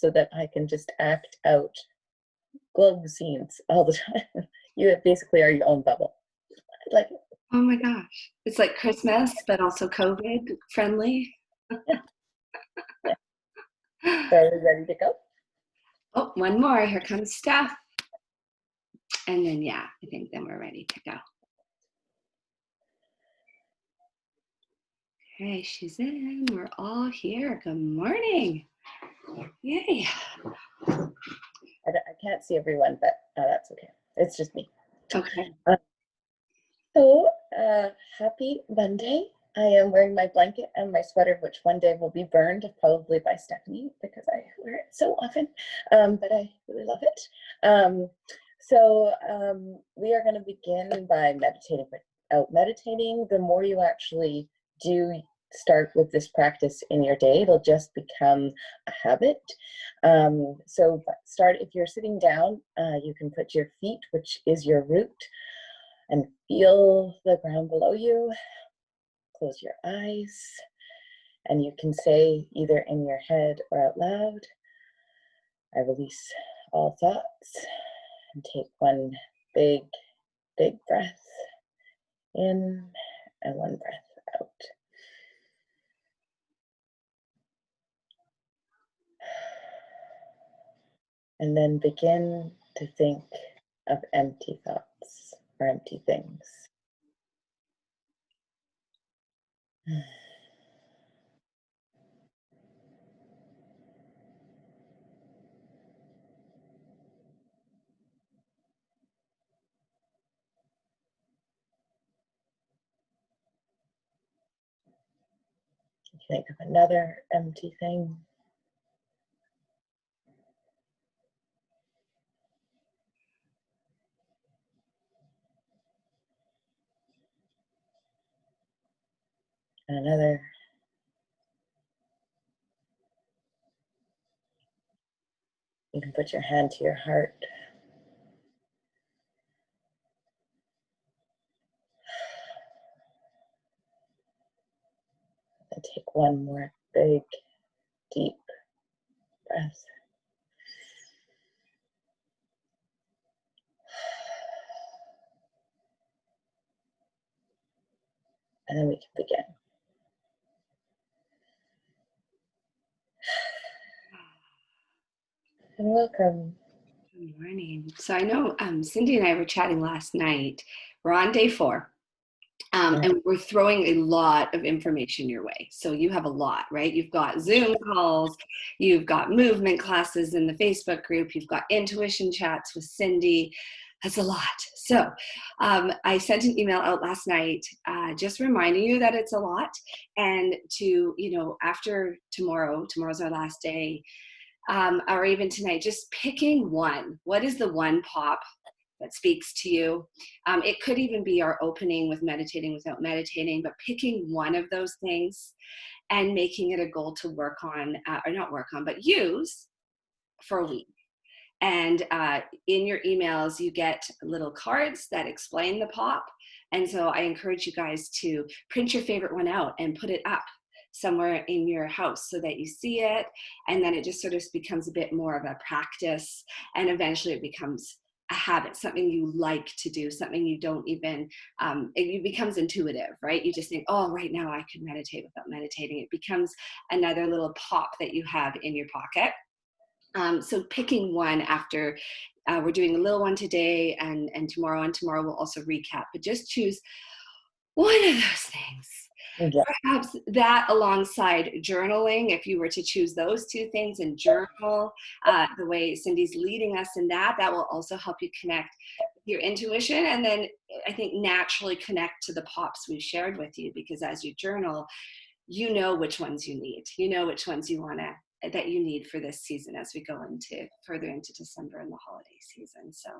so that I can just act out global scenes all the time. You basically are your own bubble. I like it. Oh my gosh. It's like Christmas, but also COVID friendly. Yeah. Yeah. So are we ready to go? Oh, one more. Here comes Steph. And then, yeah, I think then we're ready to go. Okay, she's in. We're all here. Good morning. Yay. I can't see everyone, but that's okay. It's just me. Okay. So happy Monday. I am wearing my blanket and my sweater, which one day will be burned, probably by Stephanie, because I wear it so often, but I really love it. We are going to begin by meditating. Without meditating, the more you actually do start with this practice in your day, it'll just become a habit. So start, if you're sitting down, you can put your feet, which is your root, and feel the ground below you. Close your eyes, and you can say either in your head or out loud, I release all thoughts, and take one big breath in and one breath out. And then begin to think of empty thoughts or empty things. Think of another empty thing. And another. You can put your hand to your heart. And take one more big, deep breath. And then we can begin. And welcome. Good morning. So I know Cindy and I were chatting last night. We're on day 4. And we're throwing a lot of information your way. So you have a lot, right? You've got Zoom calls, you've got movement classes in the Facebook group, you've got intuition chats with Cindy. That's a lot. So I sent an email out last night just reminding you that it's a lot. And to, after tomorrow's our last day, or even tonight, just picking one. What is the one pop that speaks to you? It could even be our opening with meditating without meditating, but picking one of those things and making it a goal to work on, or not work on, but use for a week. And in your emails, you get little cards that explain the pop. And so I encourage you guys to print your favorite one out and put it up somewhere in your house so that you see it. And then it just sort of becomes a bit more of a practice. And eventually it becomes a habit, something you like to do, something you don't even, it becomes intuitive, right? You just think, oh, right now I could meditate without meditating. It becomes another little pop that you have in your pocket. So picking one after, we're doing a little one today and tomorrow we'll also recap, but just choose one of those things. Yeah. Perhaps that alongside journaling, if you were to choose those two things and journal the way Cindy's leading us in that will also help you connect with your intuition, and then I think naturally connect to the pops we've shared with you, because as you journal, you know which ones you need, which ones that you need for this season as we go further into December and the holiday season. So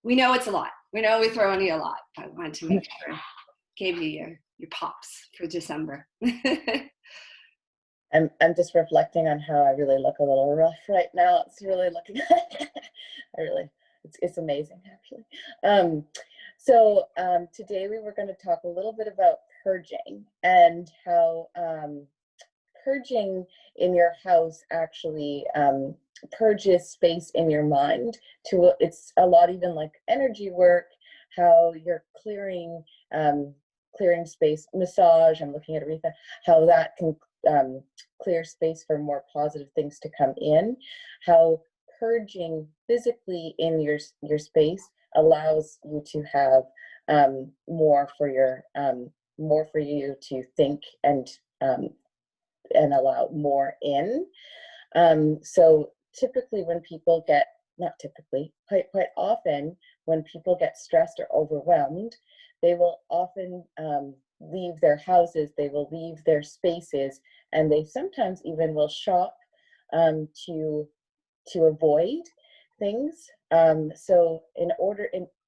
we know it's a lot. We know we throw in you a lot, but I wanted to make sure gave you your pops for December. I'm just reflecting on how I really look a little rough right now. It's really looking, it's amazing actually. Today we were going to talk a little bit about purging and how purging in your house actually purges space in your mind. It's a lot even like energy work, how you're clearing clearing space, massage. I'm looking at Aretha, how that can clear space for more positive things to come in. How purging physically in your space allows you to have more for you to think and allow more in. So typically when people get, not typically, quite often when people get stressed or overwhelmed, they will often leave their houses, they will leave their spaces, and they sometimes even will shop to avoid things. So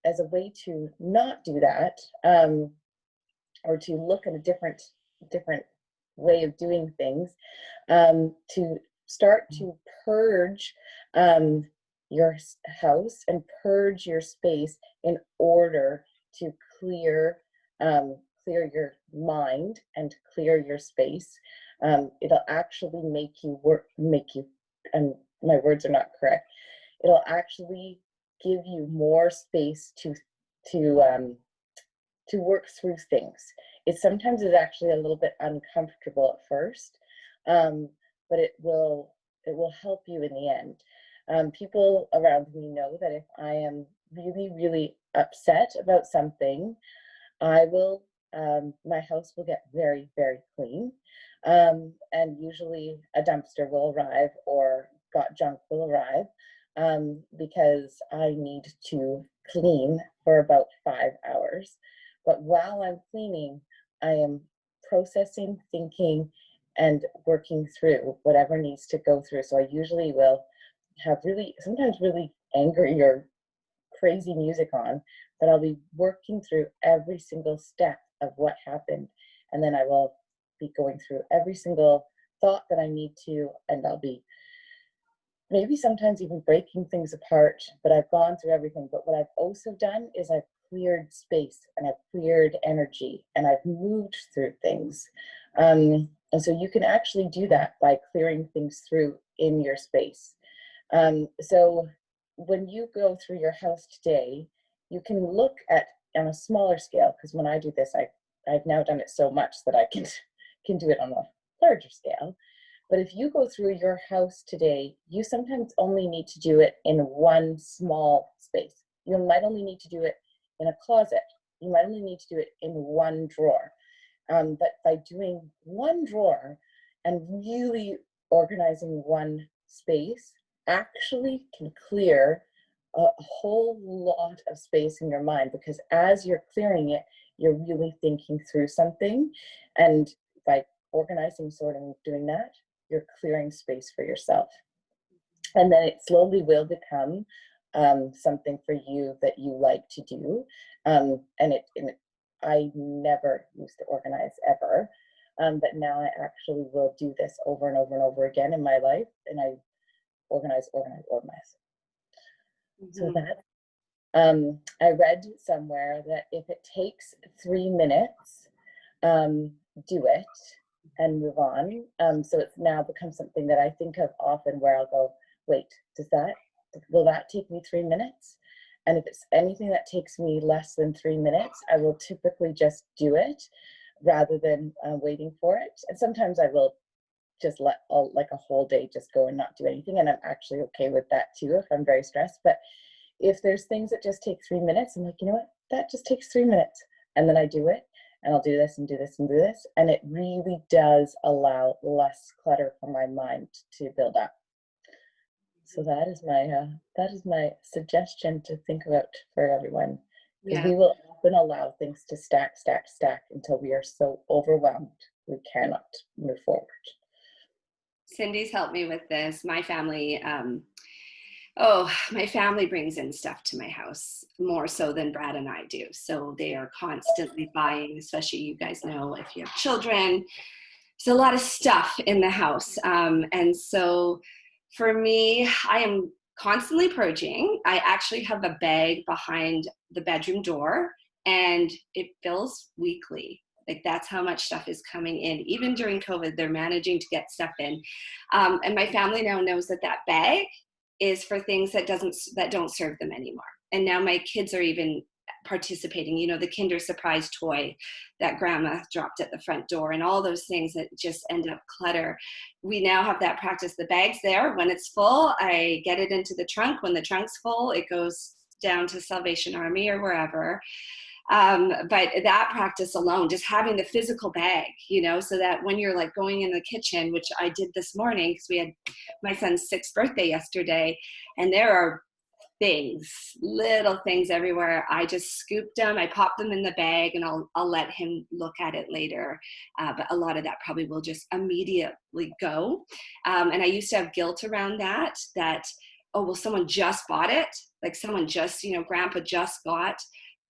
as a way to not do that, or to look at a different way of doing things, to start to purge your house and purge your space in order to clear your mind and clear your space. It'll actually make you, and my words are not correct, it'll actually give you more space to work through things. It sometimes is actually a little bit uncomfortable at first, but it will help you in the end. People around me know that if I am really, really upset about something, I will, my house will get very, very clean. And usually a dumpster will arrive or got junk will arrive, because I need to clean for about 5 hours. But while I'm cleaning, I am processing, thinking, and working through whatever needs to go through. So I usually will have sometimes really angry or crazy music on, but I'll be working through every single step of what happened. And then I will be going through every single thought that I need to, and I'll be maybe sometimes even breaking things apart, but I've gone through everything. But what I've also done is I've cleared space and I've cleared energy and I've moved through things. And so you can actually do that by clearing things through in your space. So when you go through your house today, you can look at on a smaller scale, because when I do this, I've now done it so much that I can do it on a larger scale. But if you go through your house today, you sometimes only need to do it in one small space. You might only need to do it in a closet. You might only need to do it in one drawer. But by doing one drawer and really organizing one space actually can clear a whole lot of space in your mind, because as you're clearing it, you're really thinking through something. And by organizing, sorting, doing that, you're clearing space for yourself. And then it slowly will become something for you that you like to do. I never used to organize ever, but now I actually will do this over and over and over again in my life, and I organize. Mm-hmm. So that I read somewhere that if it takes 3 minutes, do it and move on. So it's now become something that I think of often, where I'll go, wait, will that take me 3 minutes? And if it's anything that takes me less than 3 minutes, I will typically just do it rather than waiting for it. And sometimes I will just let like a whole day just go and not do anything. And I'm actually okay with that too, if I'm very stressed. But if there's things that just take 3 minutes, I'm like, you know what, that just takes 3 minutes. And then I do it, and I'll do this and do this and do this. And it really does allow less clutter for my mind to build up. So that is my suggestion to think about for everyone. Because we will often allow things to stack until we are so overwhelmed we cannot move forward. Cindy's helped me with this. My family, my family brings in stuff to my house more so than Brad and I do. So they are constantly buying, especially, you guys know, if you have children, there's a lot of stuff in the house. And so for me, I am constantly purging. I actually have a bag behind the bedroom door, and it fills weekly. Like that's how much stuff is coming in. Even during COVID, they're managing to get stuff in. And my family now knows that that bag is for things that don't serve them anymore. And now my kids are even participating, you know, the Kinder Surprise toy that grandma dropped at the front door and all those things that just end up clutter. We now have that practice. The bag's there. When it's full, I get it into the trunk. When the trunk's full, it goes down to Salvation Army or wherever. But that practice alone, just having the physical bag, you know, so that when you're like going in the kitchen, which I did this morning because we had my son's 6th birthday yesterday, and there are things, little things everywhere. I just scooped them, I popped them in the bag, and I'll let him look at it later. But a lot of that probably will just immediately go. And I used to have guilt around that, oh, well, someone just bought it. Like someone just, you know, grandpa just got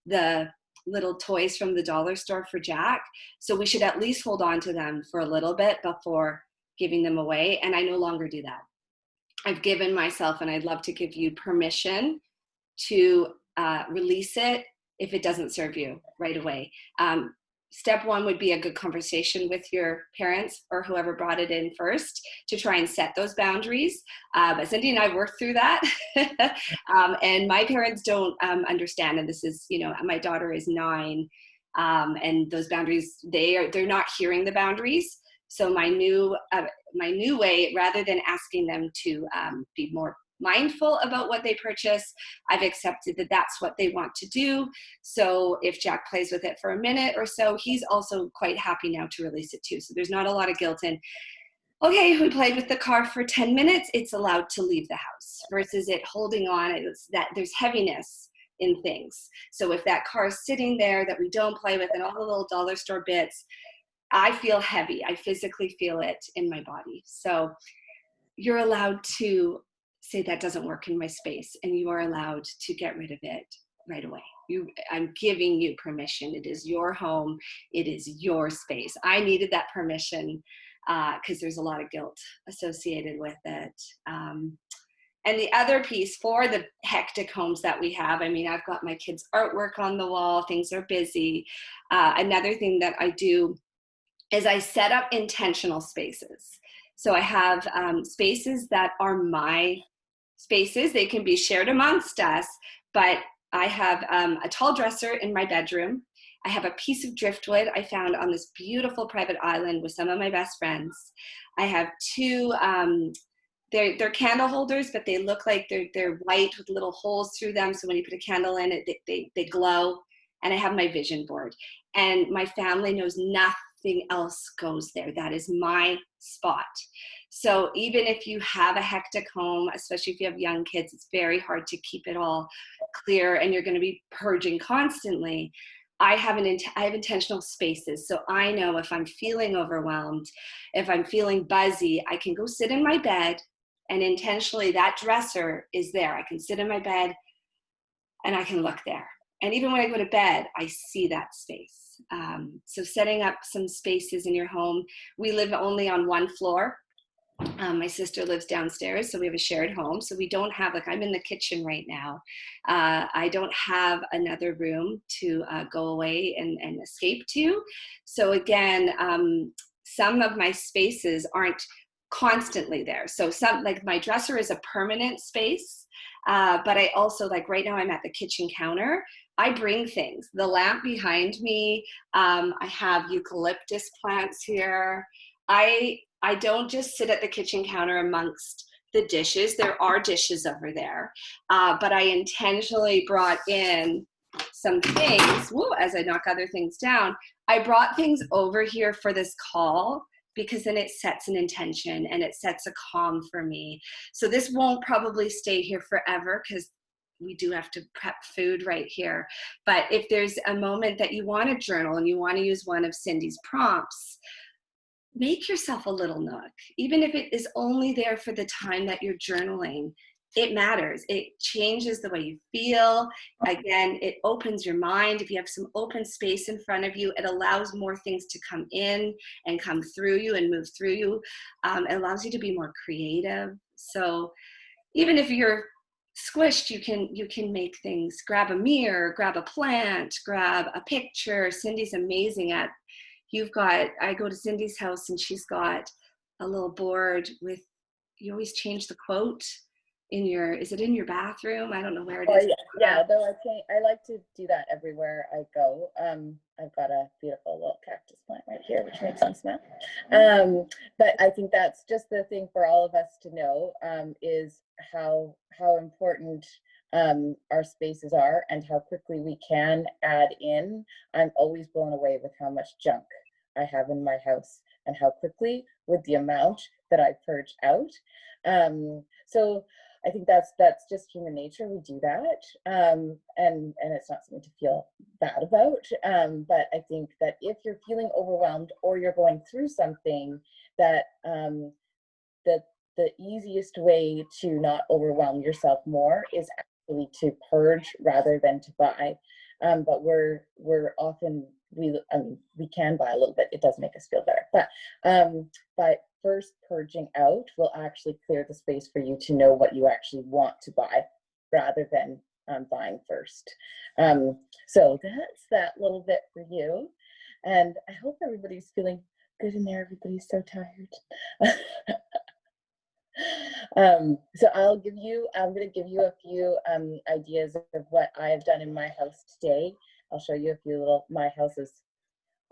the little toys from the dollar store for Jack. So we should at least hold on to them for a little bit before giving them away. And I no longer do that. I've given myself, and I'd love to give you permission to release it if it doesn't serve you right away. Step one would be a good conversation with your parents or whoever brought it in first to try and set those boundaries. But Cindy and I worked through that. And my parents don't understand. And this is, you know, my daughter is 9. And those boundaries, they're not hearing the boundaries. So my new way, rather than asking them to be more mindful about what they purchase, I've accepted that that's what they want to do. So if Jack plays with it for a minute or so, he's also quite happy now to release it too. So there's not a lot of guilt in, okay, we played with the car for 10 minutes, it's allowed to leave the house, versus it holding on. It's that there's heaviness in things. So if that car is sitting there that we don't play with and all the little dollar store bits, I feel heavy. I physically feel it in my body. So you're allowed to say that doesn't work in my space, and you are allowed to get rid of it right away. I'm giving you permission. It is your home. It is your space. I needed that permission because there's a lot of guilt associated with it. And the other piece for the hectic homes that we have, I mean, I've got my kids' artwork on the wall. Things are busy. Another thing that I do is I set up intentional spaces. So I have spaces that are my spaces. They can be shared amongst us, but I have a tall dresser in my bedroom. I have a piece of driftwood I found on this beautiful private island with some of my best friends. I have 2, they're candle holders, but they look like they're white with little holes through them. So when you put a candle in it, they glow. And I have my vision board. And my family knows nothing else goes there. That is my spot. So even if you have a hectic home, especially if you have young kids, it's very hard to keep it all clear and you're going to be purging constantly. I have intentional spaces. So I know if I'm feeling overwhelmed, if I'm feeling buzzy, I can go sit in my bed, and intentionally that dresser is there. I can sit in my bed and I can look there. And even when I go to bed, I see that space. So setting up some spaces in your home. We live only on one floor. My sister lives downstairs, so we have a shared home. So we don't have, like, I'm in the kitchen right now. I don't have another room to go away and escape to. So again, some of my spaces aren't constantly there. So some, like my dresser is a permanent space, but I also, like right now I'm at the kitchen counter. I bring things. The lamp behind me, I have eucalyptus plants here. I don't just sit at the kitchen counter amongst the dishes. There are dishes over there, but I intentionally brought in some things. Woo, as I knock other things down, I brought things over here for this call because then it sets an intention and it sets a calm for me. So this won't probably stay here forever because we do have to prep food right here. But if there's a moment that you want to journal and you want to use one of Cindy's prompts, make yourself a little nook. Even if it is only there for the time that you're journaling, it matters. It changes the way you feel. Again, it opens your mind. If you have some open space in front of you, it allows more things to come in and come through you and move through you. It allows you to be more creative. So even if you're squished, you can make things. Grab a mirror, grab a plant, grab a picture. Cindy's amazing at, I go to Cindy's house and she's got a little board with, you always change the quote in your, is it in your bathroom? I don't know where it is. Yeah, though I like to do that everywhere I go. I've got a beautiful little cactus plant right here, which makes me smile. But I think that's just the thing for all of us to know, is how important our spaces are and how quickly we can add in. I'm always blown away with how much junk I have in my house and how quickly with the amount that I purge out. So I think that's just human nature. We do that, and it's not something to feel bad about. But I think that if you're feeling overwhelmed or you're going through something, that the easiest way to not overwhelm yourself more is actually to purge rather than to buy. But we're often we can buy a little bit. It does make us feel better, but first purging out will actually clear the space for you to know what you actually want to buy rather than buying first. So that's that little bit for you. And I hope everybody's feeling good in there. Everybody's so tired. So I'm going to give you a few ideas of what I have done in my house today. I'll show you a few my house is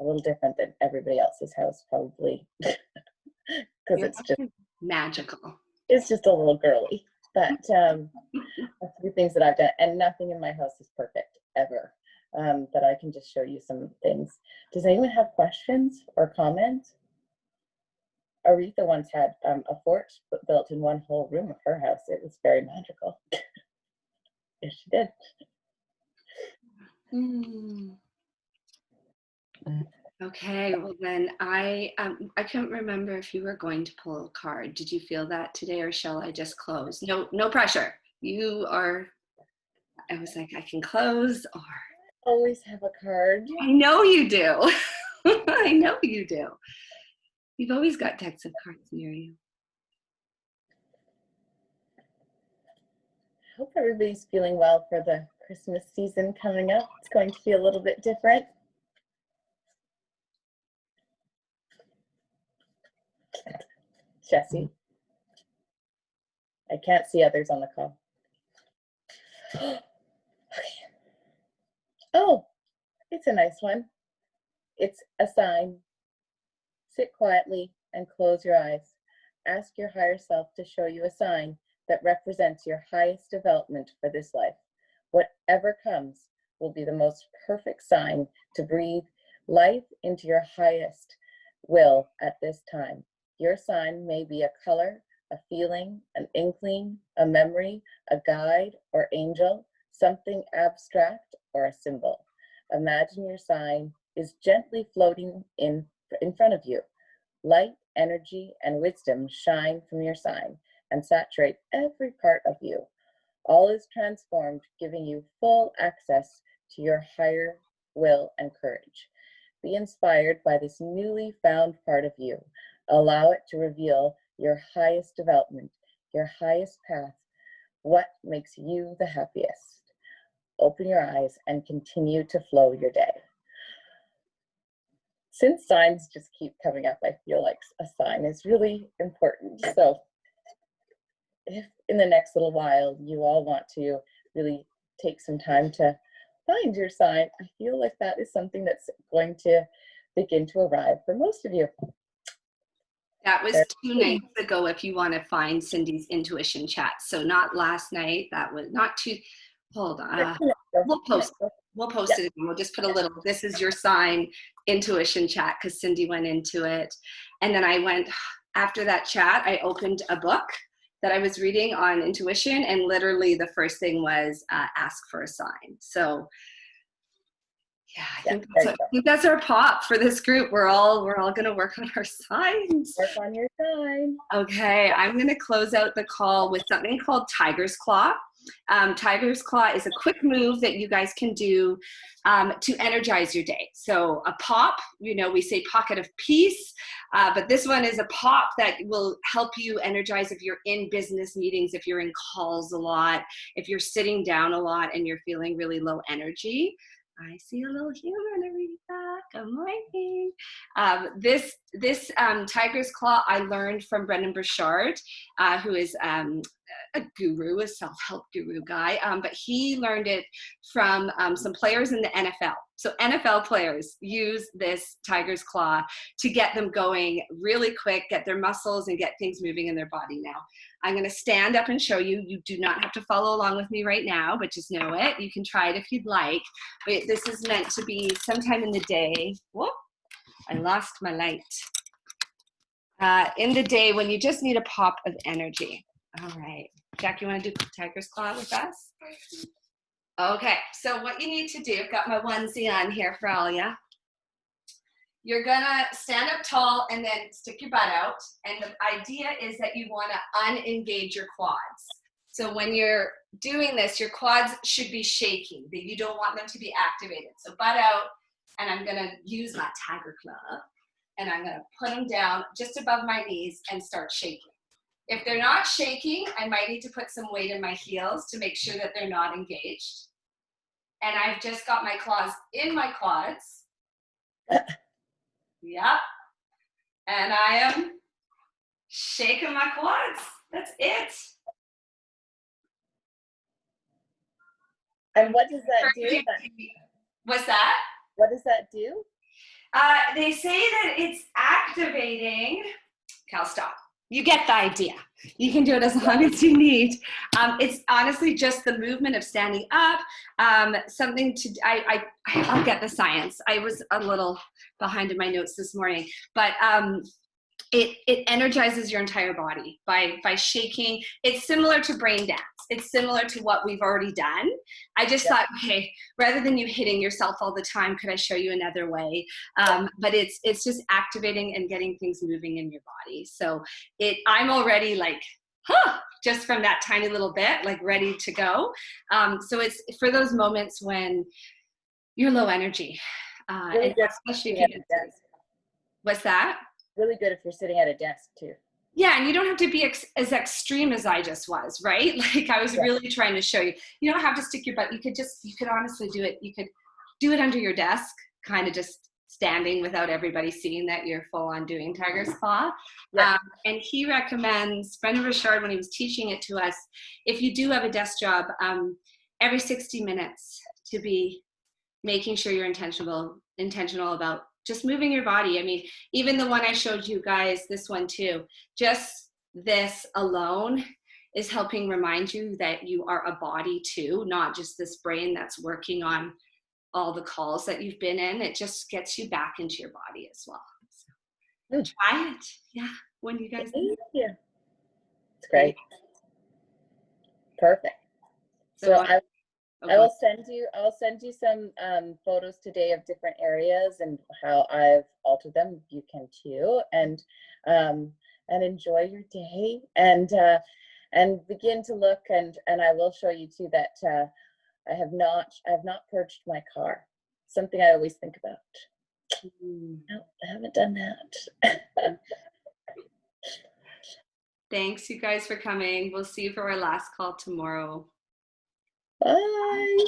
a little different than everybody else's house, probably. Because it's just magical. It's just a little girly, but a few things that I've done, and nothing in my house is perfect ever. But I can just show you some things. Does anyone have questions or comments? Aretha once had a fort built in one whole room of her house. It was very magical. Yes, she did. Okay, well then I couldn't remember if you were going to pull a card. Did you feel that today, or shall I just close? No pressure. You are. I was like, I can close, or always have a card. I know you do. I know you do. You've always got decks of cards near you. I hope everybody's feeling well for the Christmas season coming up. It's going to be a little bit different. Jessie. I can't see others on the call. Okay. Oh, it's a nice one. It's a sign. Sit quietly and close your eyes. Ask your higher self to show you a sign that represents your highest development for this life. Whatever comes will be the most perfect sign to breathe life into your highest will at this time. Your sign may be a color, a feeling, an inkling, a memory, a guide or angel, something abstract, or a symbol. Imagine your sign is gently floating in front of you. Light, energy, and wisdom shine from your sign and saturate every part of you. All is transformed, giving you full access to your higher will and courage. Be inspired by this newly found part of you. Allow it to reveal your highest development, your highest path, what makes you the happiest. Open your eyes and continue to flow your day. Since signs just keep coming up, I feel like a sign is really important. So if in the next little while you all want to really take some time to find your sign, I feel like that is something that's going to begin to arrive for most of you. That was 2 nights ago if you want to find Cindy's intuition chat. So not last night, that was not too, hold on. We'll post it again. We'll just put a little, this is your sign intuition chat, because Cindy went into it. And then I went, after that chat, I opened a book that I was reading on intuition, and literally the first thing was ask for a sign. So yeah, I think that's our pop for this group. We're all gonna work on our signs. Work on your sign. Okay, I'm gonna close out the call with something called Tiger's Claw. Tiger's Claw is a quick move that you guys can do to energize your day. So a pop, you know, we say pocket of peace, but this one is a pop that will help you energize if you're in business meetings, if you're in calls a lot, if you're sitting down a lot and you're feeling really low energy. I see a little human, Aretha. Good morning. This Tiger's Claw I learned from Brendan Burchard, who is a guru, a self-help guru guy, but he learned it from some players in the NFL. So NFL players use this Tiger's Claw to get them going really quick, get their muscles and get things moving in their body. Now, I'm going to stand up and show you. You do not have to follow along with me right now, but just know it. You can try it if you'd like. But this is meant to be sometime in the day. Whoop, I lost my light. In the day when you just need a pop of energy. All right. Jack, you want to do Tiger's Claw with us? Okay, so what you need to do, I've got my onesie on here for all ya. You're gonna stand up tall and then stick your butt out. And the idea is that you wanna unengage your quads. So when you're doing this, your quads should be shaking. You don't want them to be activated. So butt out, and I'm gonna use my Tiger Claw, and I'm gonna put them down just above my knees and start shaking. If they're not shaking, I might need to put some weight in my heels to make sure that they're not engaged. And I've just got my claws in my quads. Yep. And I am shaking my quads. That's it. And what does that do? What's that? What does that do? They say that it's activating. Cal, stop. You get the idea. You can do it as long as you need. It's honestly just the movement of standing up. Something to, I'll get the science. I was a little behind in my notes this morning, but it energizes your entire body by shaking. It's similar to brain dance. It's similar to what we've already done. I just thought, okay, rather than you hitting yourself all the time, could I show you another way? But it's just activating and getting things moving in your body. So I'm already like, just from that tiny little bit, like ready to go. So it's for those moments when you're low energy. Really good, especially if you get, what's that? Really good if you're sitting at a desk too. Yeah, and you don't have to be as extreme as I just was, right? Like I was really trying to show you. You don't have to stick your butt. You could honestly do it. You could do it under your desk, kind of just standing without everybody seeing that you're full on doing Tiger's Claw. Yeah. And he recommends, Brendan Burchard, when he was teaching it to us, if you do have a desk job, every 60 minutes to be making sure you're intentional about just moving your body. I mean, even the one I showed you guys, this one too, just this alone is helping remind you that you are a body too, not just this brain that's working on all the calls that you've been in. It just gets you back into your body as well. So try it. Yeah. When you guys. Yeah. It's great. Perfect. So I will send you some photos today of different areas and how I've altered them. You can too, and enjoy your day and begin to look, and I will show you too that I have not purged my car. Something I always think about. No, I haven't done that. Thanks you guys for coming. We'll see you for our last call tomorrow. Bye.